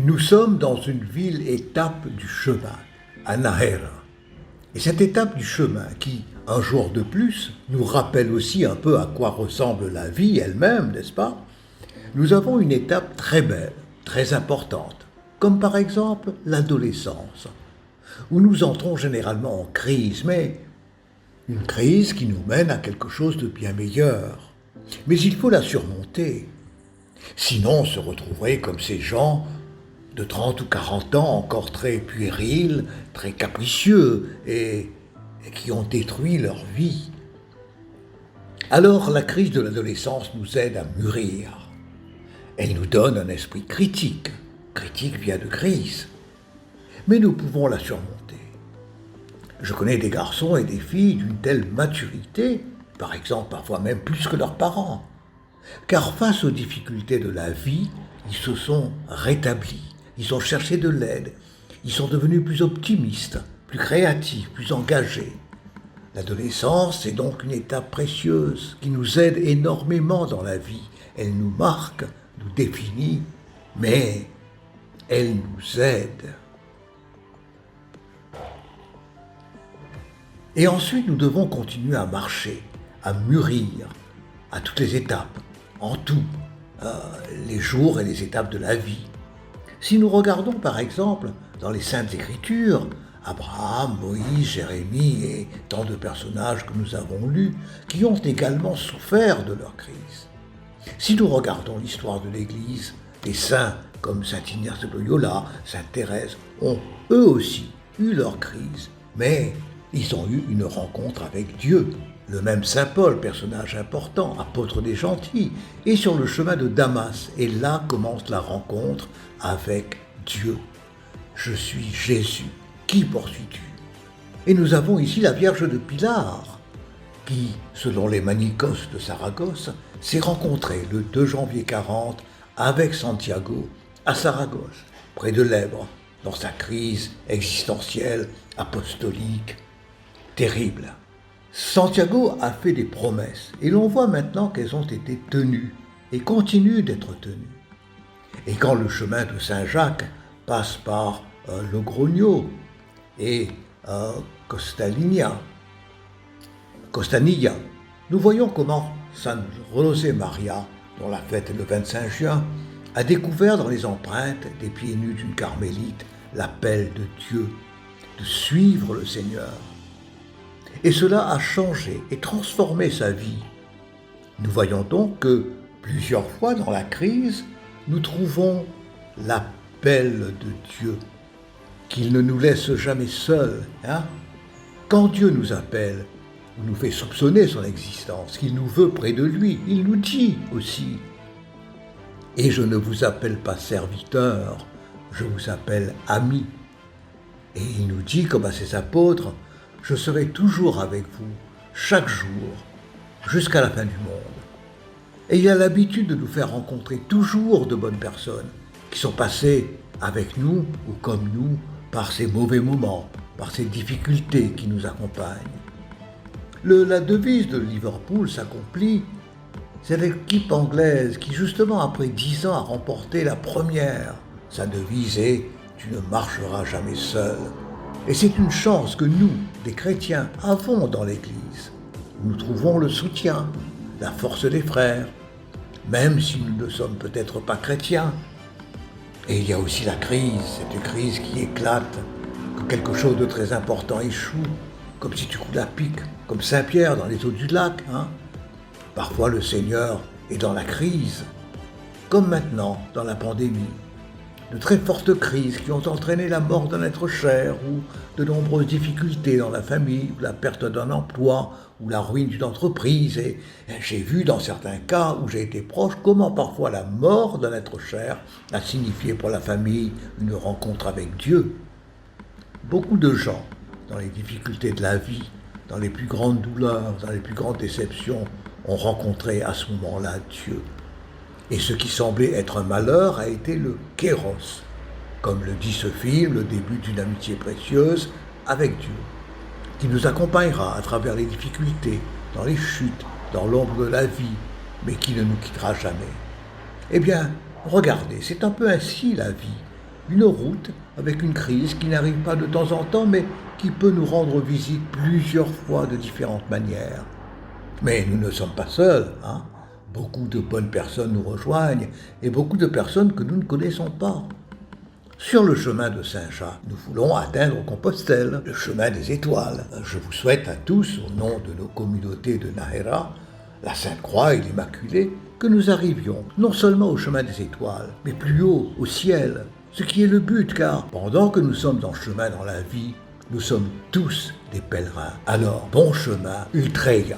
Nous sommes dans une ville-étape du chemin, à Nahera. Et cette étape du chemin qui, un jour de plus, nous rappelle aussi un peu à quoi ressemble la vie elle-même, n'est-ce pas? Nous avons une étape très belle, très importante, comme par exemple l'adolescence, où nous entrons généralement en crise, mais une crise qui nous mène à quelque chose de bien meilleur. Mais il faut la surmonter. Sinon, on se retrouverait comme ces gens de 30 ou 40 ans, encore très puérils, très capricieux et qui ont détruit leur vie. Alors, la crise de l'adolescence nous aide à mûrir. Elle nous donne un esprit critique. Critique vient de crise. Mais nous pouvons la surmonter. Je connais des garçons et des filles d'une telle maturité, par exemple parfois même plus que leurs parents, car face aux difficultés de la vie, ils se sont rétablis, ils ont cherché de l'aide, ils sont devenus plus optimistes, plus créatifs, plus engagés. L'adolescence est donc une étape précieuse qui nous aide énormément dans la vie. Elle nous marque, nous définit, mais elle nous aide. Et ensuite, nous devons continuer à marcher, à mûrir, à toutes les étapes, en tout, les jours et les étapes de la vie. Si nous regardons par exemple dans les Saintes Écritures, Abraham, Moïse, Jérémie et tant de personnages que nous avons lus, qui ont également souffert de leur crise. Si nous regardons l'histoire de l'Église, les saints comme saint Ignace de Loyola, sainte Thérèse, ont eux aussi eu leur crise, mais ils ont eu une rencontre avec Dieu. Le même saint Paul, personnage important, apôtre des gentils, est sur le chemin de Damas, et là commence la rencontre avec Dieu. Je suis Jésus, qui poursuis-tu? Et nous avons ici la Vierge de Pilar, qui, selon les Manicos de Saragosse, s'est rencontrée le 2 janvier 40 avec Santiago à Saragosse, près de l'Èbre, dans sa crise existentielle, apostolique, terrible. Santiago a fait des promesses et l'on voit maintenant qu'elles ont été tenues et continuent d'être tenues. Et quand le chemin de Saint-Jacques passe par Logrogno et Costanilla, nous voyons comment San José Maria, dont la fête est le 25 juin, a découvert dans les empreintes des pieds nus d'une carmélite l'appel de Dieu de suivre le Seigneur. Et cela a changé et transformé sa vie. Nous voyons donc que plusieurs fois dans la crise, nous trouvons l'appel de Dieu, qu'il ne nous laisse jamais seuls. Quand Dieu nous appelle, ou nous fait soupçonner son existence, qu'il nous veut près de lui, il nous dit aussi « Et je ne vous appelle pas serviteur, je vous appelle ami. » Et il nous dit, comme à ses apôtres, « Je serai toujours avec vous, chaque jour, jusqu'à la fin du monde. » Et il a l'habitude de nous faire rencontrer toujours de bonnes personnes qui sont passées avec nous ou comme nous par ces mauvais moments, par ces difficultés qui nous accompagnent. La devise de Liverpool s'accomplit. C'est l'équipe anglaise qui, justement, après 10 ans, a remporté la première. Sa devise est « Tu ne marcheras jamais seul ». Et c'est une chance que nous, des chrétiens, avons dans l'Église. Nous trouvons le soutien, la force des frères, même si nous ne sommes peut-être pas chrétiens. Et il y a aussi la crise, cette crise qui éclate, que quelque chose de très important échoue, comme si tu coules à pic, comme Saint-Pierre dans les eaux du lac. Parfois le Seigneur est dans la crise, comme maintenant dans la pandémie. De très fortes crises qui ont entraîné la mort d'un être cher ou de nombreuses difficultés dans la famille, ou la perte d'un emploi, ou la ruine d'une entreprise. Et j'ai vu dans certains cas où j'ai été proche comment parfois la mort d'un être cher a signifié pour la famille une rencontre avec Dieu. Beaucoup de gens, dans les difficultés de la vie, dans les plus grandes douleurs, dans les plus grandes déceptions, ont rencontré à ce moment-là Dieu. Et ce qui semblait être un malheur a été le kéros, comme le dit ce film, le début d'une amitié précieuse avec Dieu, qui nous accompagnera à travers les difficultés, dans les chutes, dans l'ombre de la vie, mais qui ne nous quittera jamais. Eh bien, regardez, c'est un peu ainsi la vie. une route avec une crise qui n'arrive pas de temps en temps, mais qui peut nous rendre visite plusieurs fois de différentes manières. Mais nous ne sommes pas seuls, hein. Beaucoup de bonnes personnes nous rejoignent et beaucoup de personnes que nous ne connaissons pas. Sur le chemin de Saint-Jacques, nous voulons atteindre Compostelle, le chemin des étoiles. Je vous souhaite à tous, au nom de nos communautés de Nájera, la Sainte-Croix et l'Immaculée, que nous arrivions non seulement au chemin des étoiles, mais plus haut, au ciel. Ce qui est le but, car pendant que nous sommes en chemin dans la vie, nous sommes tous des pèlerins. Alors, bon chemin, Ultreia.